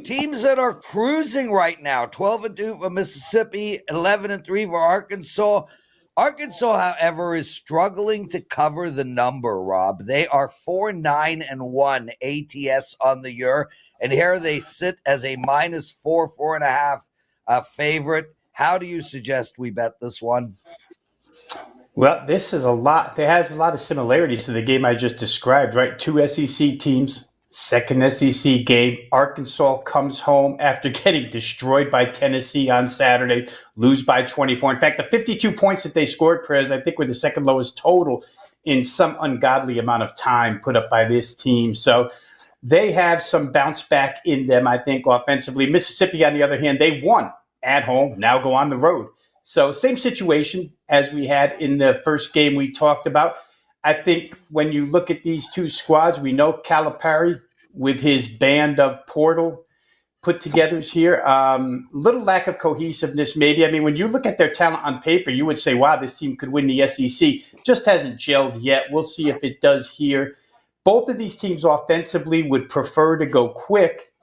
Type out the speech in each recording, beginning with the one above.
Teams that are cruising right now, 12-2 for Mississippi, 11-3 for Arkansas. Arkansas, however, is struggling to cover the number, Rob. They are 4-9-1 ATS on the year, and here they sit as a -4.5 favorite. How do you suggest we bet this one? Well, this is a lot. It has a lot of similarities to the game I just described, right? Two SEC teams, second SEC game. Arkansas comes home after getting destroyed by Tennessee on Saturday, lose by 24. In fact, the 52 points that they scored, Perez, I think were the second lowest total in some ungodly amount of time put up by this team. So they have some bounce back in them, I think, offensively. Mississippi, on the other hand, they won at home, now go on the road. So same situation as we had in the first game we talked about. I think when you look at these two squads, we know Calipari with his band of portal put togethers here. Little lack of cohesiveness maybe. I mean, when you look at their talent on paper, you would say, wow, this team could win the SEC. Just hasn't gelled yet. We'll see if it does here. Both of these teams offensively would prefer to go quick.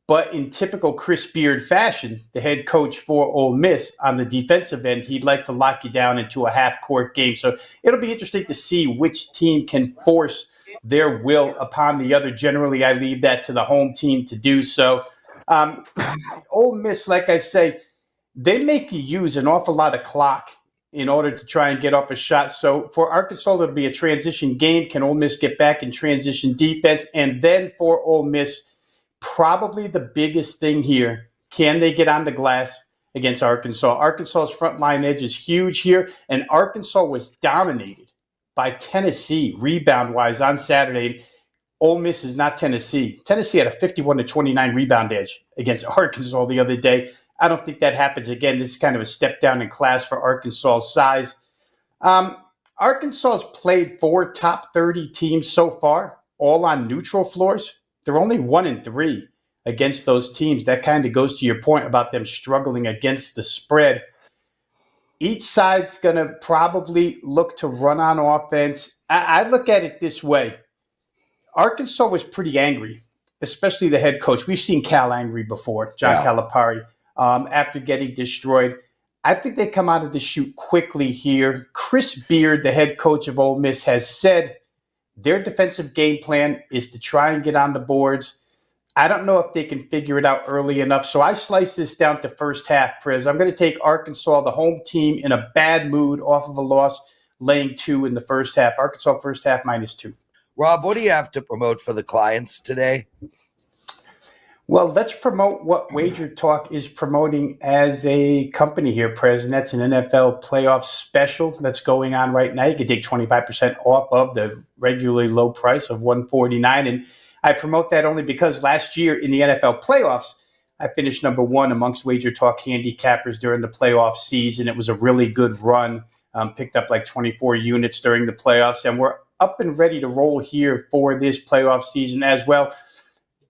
But in typical Chris Beard fashion, the head coach for Ole Miss on the defensive end, he'd like to lock you down into a half-court game. So it'll be interesting to see which team can force their will upon the other. Generally, I leave that to the home team to do so. Ole Miss, like I say, they make you use an awful lot of clock in order to try and get off a shot. So for Arkansas, it'll be a transition game. Can Ole Miss get back in transition defense? And then for Ole Miss, probably the biggest thing here, can they get on the glass against Arkansas? Arkansas's front line edge is huge here, and Arkansas was dominated by Tennessee rebound-wise on Saturday. Ole Miss is not Tennessee. Tennessee had a 51-29 rebound edge against Arkansas the other day. I don't think that happens again. This is kind of a step down in class for Arkansas's size. Arkansas's played 4 top 30 teams so far, all on neutral floors. They're only 1-3 against those teams. That kind of goes to your point about them struggling against the spread. Each side's going to probably look to run on offense. I look at it this way. Arkansas was pretty angry, especially the head coach. We've seen Cal angry before, John Calipari, after getting destroyed. I think they come out of the chute quickly here. Chris Beard, the head coach of Ole Miss, has said their defensive game plan is to try and get on the boards. I don't know if they can figure it out early enough. So I slice this down to first half, Priz. I'm going to take Arkansas, the home team, in a bad mood off of a loss, laying 2 in the first half. Arkansas first half -2. Rob, what do you have to promote for the clients today? Well, let's promote what WagerTalk is promoting as a company here, Prez, and that's an NFL playoff special that's going on right now. You can take 25% off of the regularly low price of $149. And I promote that only because last year in the NFL playoffs, I finished number 1 amongst WagerTalk handicappers during the playoff season. It was a really good run, picked up like 24 units during the playoffs, and we're up and ready to roll here for this playoff season as well.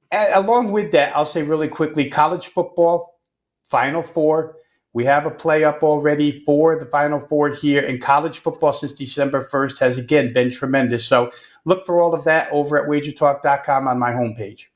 Along with that, I'll say really quickly, college football, Final Four. We have a play up already for the Final Four here. And college football since December 1st has, again, been tremendous. So look for all of that over at WagerTalk.com on my homepage.